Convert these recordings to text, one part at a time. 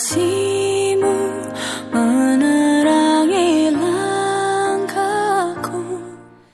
kasih-Mu menerangi langkahku.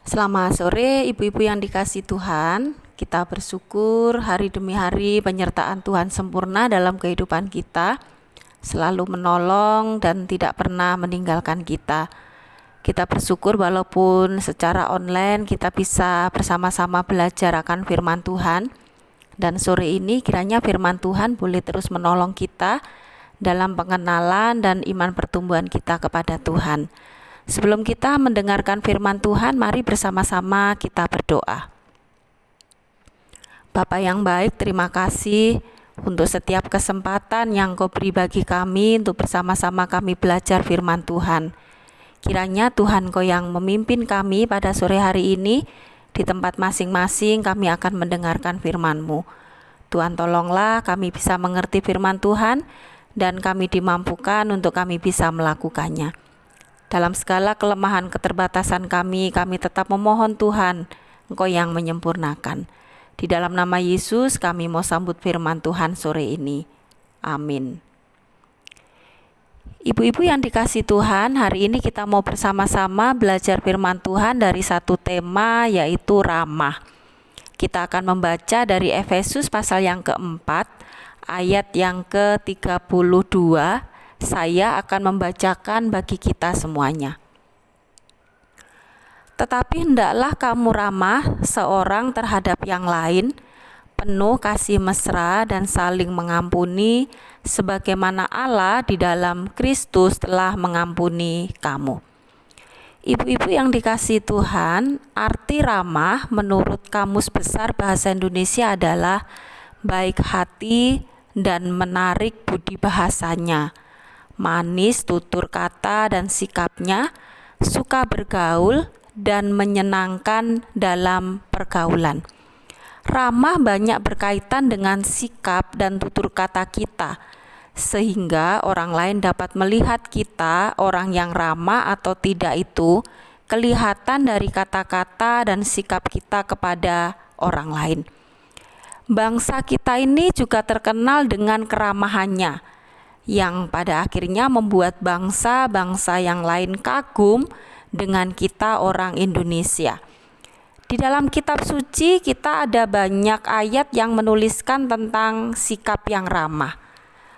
Selamat sore ibu-ibu yang dikasihi Tuhan. Kita bersyukur hari demi hari penyertaan Tuhan sempurna dalam kehidupan kita, selalu menolong dan tidak pernah meninggalkan kita. Kita bersyukur walaupun secara online kita bisa bersama-sama belajar akan firman Tuhan. Dan sore ini kiranya firman Tuhan boleh terus menolong kita dalam pengenalan dan iman pertumbuhan kita kepada Tuhan. Sebelum kita mendengarkan firman Tuhan, mari bersama-sama kita berdoa. Bapa yang baik, terima kasih untuk setiap kesempatan yang Kau beri bagi kami untuk bersama-sama kami belajar firman Tuhan. Kiranya Tuhan Kau yang memimpin kami pada sore hari ini. Di tempat masing-masing kami akan mendengarkan firman-Mu. Tuhan tolonglah kami bisa mengerti firman Tuhan dan kami dimampukan untuk kami bisa melakukannya. Dalam segala kelemahan keterbatasan kami tetap memohon Tuhan, Engkau yang menyempurnakan. Di dalam nama Yesus kami mau sambut firman Tuhan sore ini. Amin. Ibu-ibu yang dikasihi Tuhan, hari ini kita mau bersama-sama belajar firman Tuhan dari satu tema, yaitu ramah. Kita akan membaca dari Efesus pasal yang keempat, ayat yang ke-32. Saya akan membacakan bagi kita semuanya. Tetapi hendaklah kamu ramah seorang terhadap yang lain, penuh kasih mesra dan saling mengampuni, sebagaimana Allah di dalam Kristus telah mengampuni kamu. Ibu-ibu yang dikasihi Tuhan, arti ramah menurut Kamus Besar Bahasa Indonesia adalah baik hati dan menarik budi bahasanya, manis tutur kata dan sikapnya, suka bergaul dan menyenangkan dalam pergaulan. Ramah banyak berkaitan dengan sikap dan tutur kata kita, sehingga orang lain dapat melihat kita orang yang ramah atau tidak itu kelihatan dari kata-kata dan sikap kita kepada orang lain. Bangsa kita ini juga terkenal dengan keramahannya, yang pada akhirnya membuat bangsa-bangsa yang lain kagum dengan kita orang Indonesia. Di dalam kitab suci kita ada banyak ayat yang menuliskan tentang sikap yang ramah.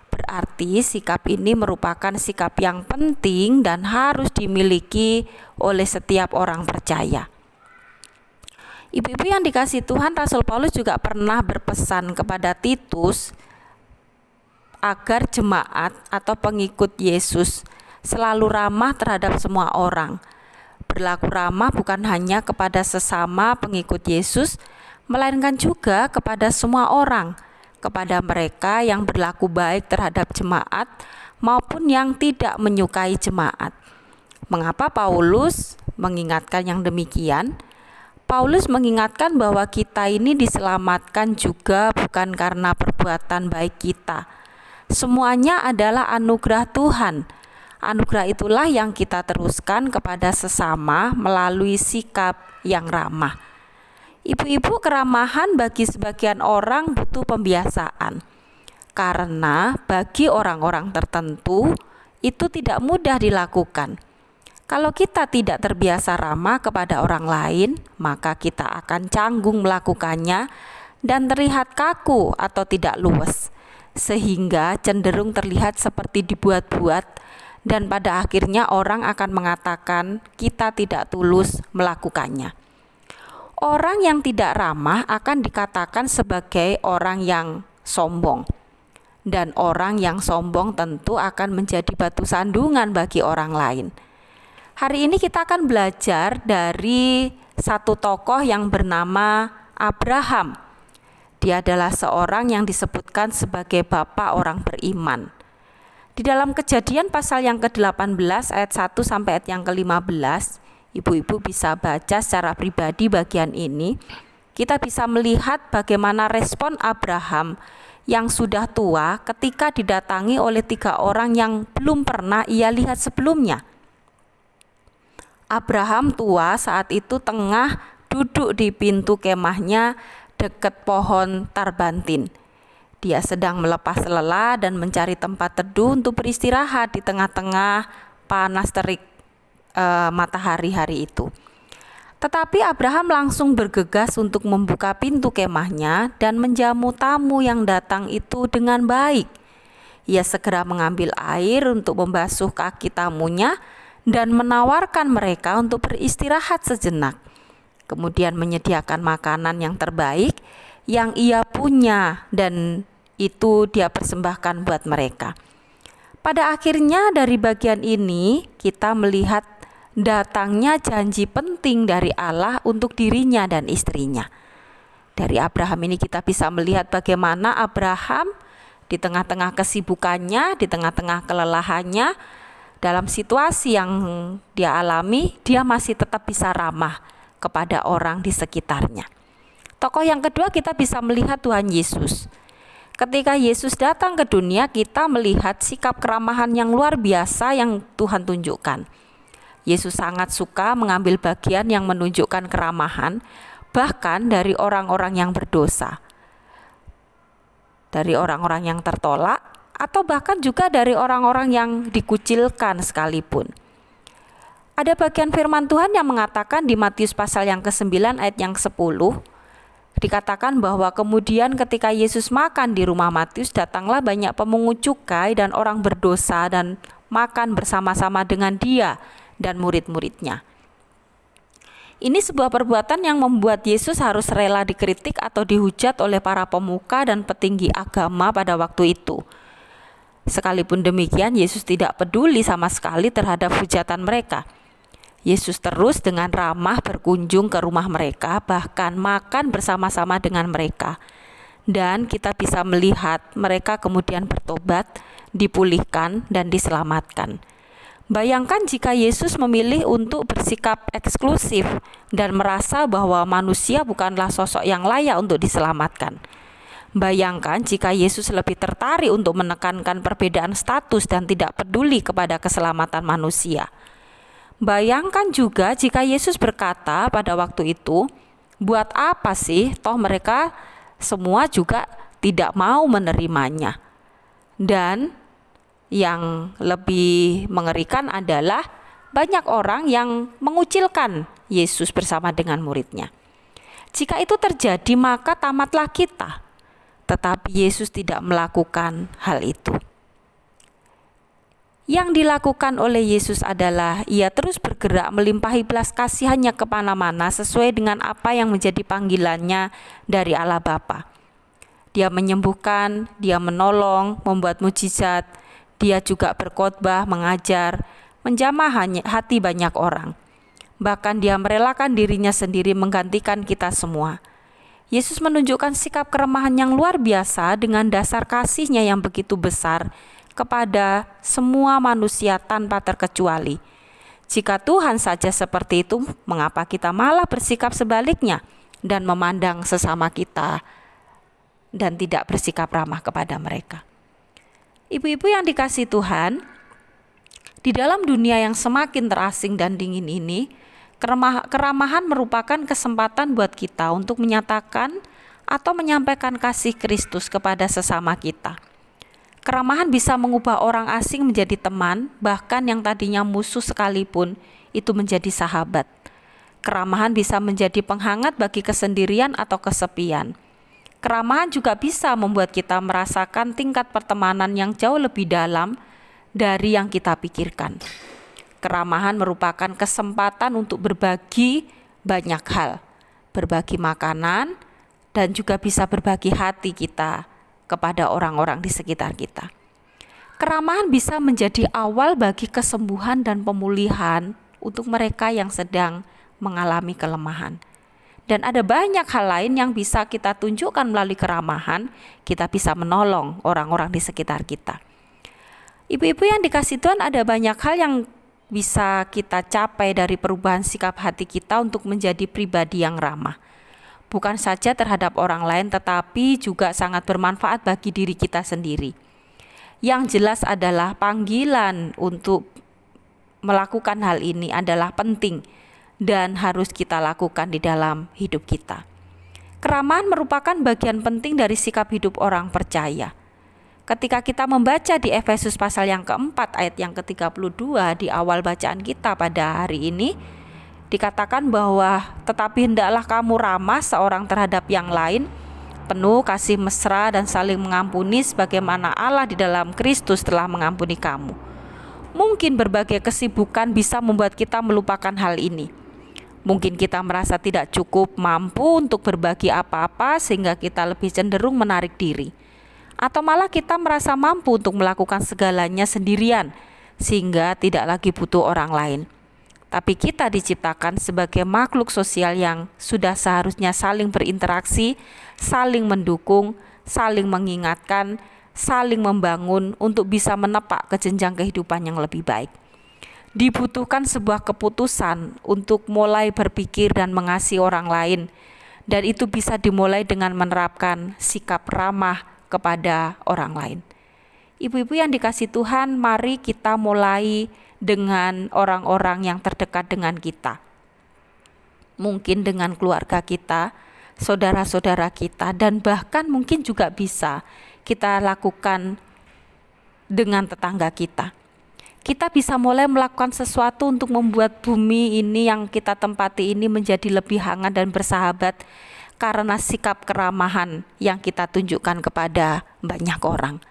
Berarti sikap ini merupakan sikap yang penting dan harus dimiliki oleh setiap orang percaya. Ibu-ibu yang dikasihi Tuhan, Rasul Paulus juga pernah berpesan kepada Titus agar jemaat atau pengikut Yesus selalu ramah terhadap semua orang. Berlaku ramah bukan hanya kepada sesama pengikut Yesus, melainkan juga kepada semua orang, kepada mereka yang berlaku baik terhadap jemaat maupun yang tidak menyukai jemaat. Mengapa Paulus mengingatkan yang demikian? Paulus mengingatkan bahwa kita ini diselamatkan juga bukan karena perbuatan baik kita. Semuanya adalah anugerah Tuhan. Anugerah itulah yang kita teruskan kepada sesama melalui sikap yang ramah. Ibu-ibu, keramahan bagi sebagian orang butuh pembiasaan. Karena bagi orang-orang tertentu itu tidak mudah dilakukan. Kalau kita tidak terbiasa ramah kepada orang lain, maka kita akan canggung melakukannya dan terlihat kaku atau tidak luwes, sehingga cenderung terlihat seperti dibuat-buat. Dan pada akhirnya orang akan mengatakan kita tidak tulus melakukannya. Orang yang tidak ramah akan dikatakan sebagai orang yang sombong. Dan orang yang sombong tentu akan menjadi batu sandungan bagi orang lain. Hari ini kita akan belajar dari satu tokoh yang bernama Abraham. Dia adalah seorang yang disebutkan sebagai bapak orang beriman. Di dalam Kejadian pasal yang ke-18 ayat 1 sampai ayat yang ke-15, ibu-ibu bisa baca secara pribadi bagian ini. Kita bisa melihat bagaimana respon Abraham yang sudah tua ketika didatangi oleh 3 orang yang belum pernah ia lihat sebelumnya. Abraham tua saat itu tengah duduk di pintu kemahnya dekat pohon tarbantin. Dia sedang melepas lelah dan mencari tempat teduh untuk beristirahat di tengah-tengah panas terik matahari hari itu. Tetapi Abraham langsung bergegas untuk membuka pintu kemahnya dan menjamu tamu yang datang itu dengan baik. Ia segera mengambil air untuk membasuh kaki tamunya dan menawarkan mereka untuk beristirahat sejenak. Kemudian menyediakan makanan yang terbaik yang ia punya dan itu dia persembahkan buat mereka. Pada akhirnya dari bagian ini kita melihat datangnya janji penting dari Allah untuk dirinya dan istrinya. Dari Abraham ini kita bisa melihat bagaimana Abraham di tengah-tengah kesibukannya, di tengah-tengah kelelahannya, dalam situasi yang dia alami, dia masih tetap bisa ramah kepada orang di sekitarnya. Tokoh yang kedua kita bisa melihat Tuhan Yesus. Ketika Yesus datang ke dunia, kita melihat sikap keramahan yang luar biasa yang Tuhan tunjukkan. Yesus sangat suka mengambil bagian yang menunjukkan keramahan, bahkan dari orang-orang yang berdosa, dari orang-orang yang tertolak, atau bahkan juga dari orang-orang yang dikucilkan sekalipun. Ada bagian firman Tuhan yang mengatakan di Matius pasal yang ke-9 ayat yang 10, dikatakan bahwa kemudian ketika Yesus makan di rumah Matius, datanglah banyak pemungut cukai dan orang berdosa dan makan bersama-sama dengan dia dan murid-muridnya. Ini sebuah perbuatan yang membuat Yesus harus rela dikritik atau dihujat oleh para pemuka dan petinggi agama pada waktu itu. Sekalipun demikian, Yesus tidak peduli sama sekali terhadap hujatan mereka. Yesus terus dengan ramah berkunjung ke rumah mereka, bahkan makan bersama-sama dengan mereka. Dan kita bisa melihat mereka kemudian bertobat, dipulihkan, dan diselamatkan. Bayangkan jika Yesus memilih untuk bersikap eksklusif dan merasa bahwa manusia bukanlah sosok yang layak untuk diselamatkan. Bayangkan jika Yesus lebih tertarik untuk menekankan perbedaan status dan tidak peduli kepada keselamatan manusia. Bayangkan juga jika Yesus berkata pada waktu itu, buat apa sih, toh mereka semua juga tidak mau menerimanya. Dan yang lebih mengerikan adalah banyak orang yang mengucilkan Yesus bersama dengan muridnya. Jika itu terjadi, maka tamatlah kita. Tetapi Yesus tidak melakukan hal itu. Yang dilakukan oleh Yesus adalah ia terus bergerak melimpahi belas kasihannya kemana-mana sesuai dengan apa yang menjadi panggilannya dari Allah Bapa. Dia menyembuhkan, dia menolong, membuat mujizat, dia juga berkhotbah, mengajar, menjamah hati banyak orang. Bahkan dia merelakan dirinya sendiri menggantikan kita semua. Yesus menunjukkan sikap keramahan yang luar biasa dengan dasar kasihnya yang begitu besar kepada semua manusia tanpa terkecuali. Jika Tuhan saja seperti itu, mengapa kita malah bersikap sebaliknya dan memandang sesama kita dan tidak bersikap ramah kepada mereka? Ibu-ibu yang dikasihi Tuhan, di dalam dunia yang semakin terasing dan dingin ini, keramahan merupakan kesempatan buat kita untuk menyatakan atau menyampaikan kasih Kristus kepada sesama kita. Keramahan bisa mengubah orang asing menjadi teman, bahkan yang tadinya musuh sekalipun itu menjadi sahabat. Keramahan bisa menjadi penghangat bagi kesendirian atau kesepian. Keramahan juga bisa membuat kita merasakan tingkat pertemanan yang jauh lebih dalam dari yang kita pikirkan. Keramahan merupakan kesempatan untuk berbagi banyak hal, berbagi makanan, dan juga bisa berbagi hati kita kepada orang-orang di sekitar kita. Keramahan bisa menjadi awal bagi kesembuhan dan pemulihan untuk mereka yang sedang mengalami kelemahan. Dan ada banyak hal lain yang bisa kita tunjukkan melalui keramahan, kita bisa menolong orang-orang di sekitar kita. Ibu-ibu yang dikasihi Tuhan, ada banyak hal yang bisa kita capai dari perubahan sikap hati kita untuk menjadi pribadi yang ramah. Bukan saja terhadap orang lain, tetapi juga sangat bermanfaat bagi diri kita sendiri. Yang jelas adalah panggilan untuk melakukan hal ini adalah penting dan harus kita lakukan di dalam hidup kita. Keramahan merupakan bagian penting dari sikap hidup orang percaya. Ketika kita membaca di Efesus pasal yang keempat ayat yang ke-32 di awal bacaan kita pada hari ini, dikatakan bahwa tetapi hendaklah kamu ramah seorang terhadap yang lain, penuh kasih mesra dan saling mengampuni sebagaimana Allah di dalam Kristus telah mengampuni kamu. Mungkin berbagai kesibukan bisa membuat kita melupakan hal ini. Mungkin kita merasa tidak cukup mampu untuk berbagi apa-apa sehingga kita lebih cenderung menarik diri. Atau malah kita merasa mampu untuk melakukan segalanya sendirian sehingga tidak lagi butuh orang lain. Tapi kita diciptakan sebagai makhluk sosial yang sudah seharusnya saling berinteraksi, saling mendukung, saling mengingatkan, saling membangun untuk bisa menepak ke jenjang kehidupan yang lebih baik. Dibutuhkan sebuah keputusan untuk mulai berpikir dan mengasihi orang lain, dan itu bisa dimulai dengan menerapkan sikap ramah kepada orang lain. Ibu-ibu yang dikasihi Tuhan, mari kita mulai dengan orang-orang yang terdekat dengan kita. Mungkin dengan keluarga kita, saudara-saudara kita, dan bahkan mungkin juga bisa kita lakukan dengan tetangga kita. Kita bisa mulai melakukan sesuatu untuk membuat bumi ini yang kita tempati ini menjadi lebih hangat dan bersahabat karena sikap keramahan yang kita tunjukkan kepada banyak orang.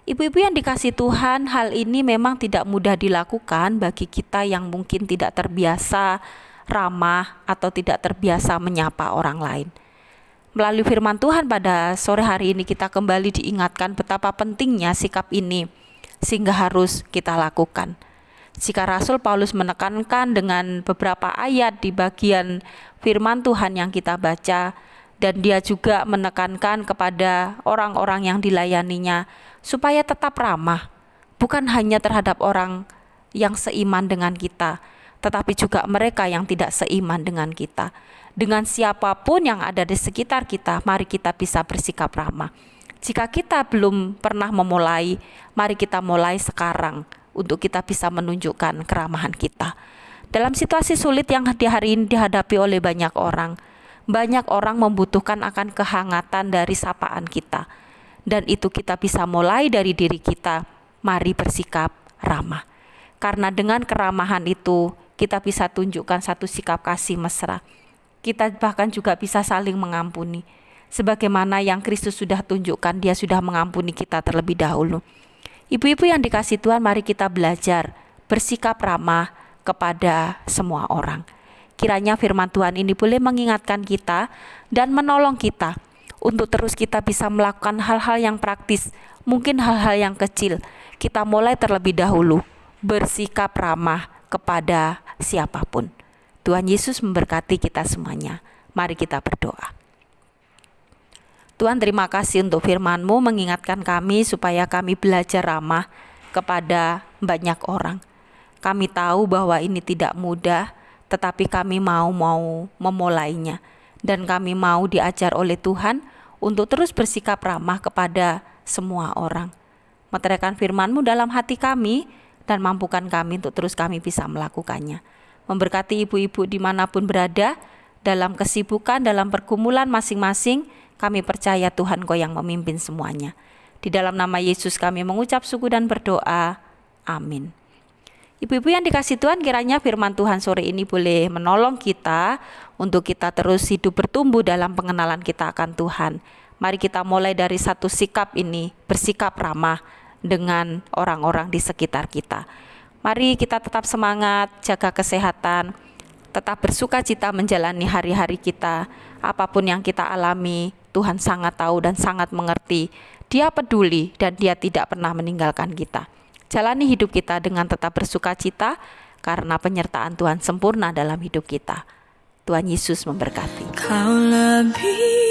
Ibu-ibu yang dikasihi Tuhan, hal ini memang tidak mudah dilakukan bagi kita yang mungkin tidak terbiasa ramah atau tidak terbiasa menyapa orang lain. Melalui firman Tuhan pada sore hari ini kita kembali diingatkan betapa pentingnya sikap ini, sehingga harus kita lakukan. Jika Rasul Paulus menekankan dengan beberapa ayat di bagian firman Tuhan yang kita baca, dan dia juga menekankan kepada orang-orang yang dilayaninya supaya tetap ramah, bukan hanya terhadap orang yang seiman dengan kita, tetapi juga mereka yang tidak seiman dengan kita. Dengan siapapun yang ada di sekitar kita, mari kita bisa bersikap ramah. Jika kita belum pernah memulai, mari kita mulai sekarang untuk kita bisa menunjukkan keramahan kita. Dalam situasi sulit yang di hari ini dihadapi oleh banyak orang membutuhkan akan kehangatan dari sapaan kita. Dan itu kita bisa mulai dari diri kita. Mari bersikap ramah. Karena dengan keramahan itu, kita bisa tunjukkan satu sikap kasih mesra. Kita bahkan juga bisa saling mengampuni. Sebagaimana yang Kristus sudah tunjukkan, dia sudah mengampuni kita terlebih dahulu. Ibu-ibu yang dikasihi Tuhan, mari kita belajar bersikap ramah kepada semua orang. Kiranya firman Tuhan ini boleh mengingatkan kita dan menolong kita untuk terus kita bisa melakukan hal-hal yang praktis, mungkin hal-hal yang kecil. Kita mulai terlebih dahulu bersikap ramah kepada siapapun. Tuhan Yesus memberkati kita semuanya. Mari kita berdoa. Tuhan, terima kasih untuk firman-Mu mengingatkan kami supaya kami belajar ramah kepada banyak orang. Kami tahu bahwa ini tidak mudah, tetapi kami mau memulainya. Dan kami mau diajar oleh Tuhan untuk terus bersikap ramah kepada semua orang. Meteraikan firman-Mu dalam hati kami dan mampukan kami untuk terus kami bisa melakukannya. Memberkati ibu-ibu dimanapun berada, dalam kesibukan, dalam pergumulan masing-masing, kami percaya Tuhan Kau yang memimpin semuanya. Di dalam nama Yesus kami mengucap syukur dan berdoa. Amin. Ibu-ibu yang dikasihi Tuhan, kiranya firman Tuhan sore ini boleh menolong kita untuk kita terus hidup bertumbuh dalam pengenalan kita akan Tuhan. Mari kita mulai dari satu sikap ini, bersikap ramah dengan orang-orang di sekitar kita. Mari kita tetap semangat, jaga kesehatan, tetap bersuka cita menjalani hari-hari kita. Apapun yang kita alami, Tuhan sangat tahu dan sangat mengerti. Dia peduli dan Dia tidak pernah meninggalkan kita. Jalani hidup kita dengan tetap bersuka cita karena penyertaan Tuhan sempurna dalam hidup kita. Tuhan Yesus memberkati. Kau lebih